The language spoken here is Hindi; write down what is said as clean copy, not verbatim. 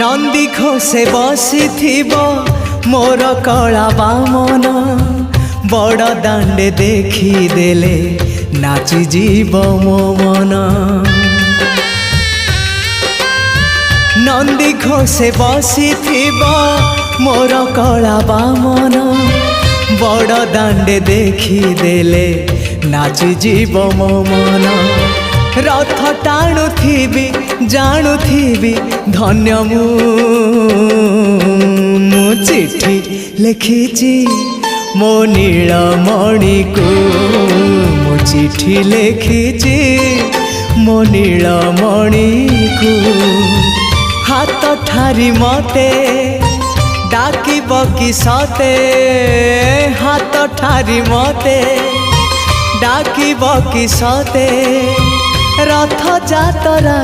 नंदी घोषे बसी मोर कला बामन बड़ दांडे देखी देले नाची जीव मो मन। नंदी घोषे बसी मोर कला बामन बड़ दांडे देखी देले नाची जीव मो मन। रथ टाणुथिबी जाणुथिबी धन्य मु चिट्ठी लिखिची मो नीलमणि को मु चिट्ठी लिखिची मो नीलमणि को। हाथ ठारी मते डाकिब कि सते हाथ ठारी मते डाकिब कि सते रथ जातरा।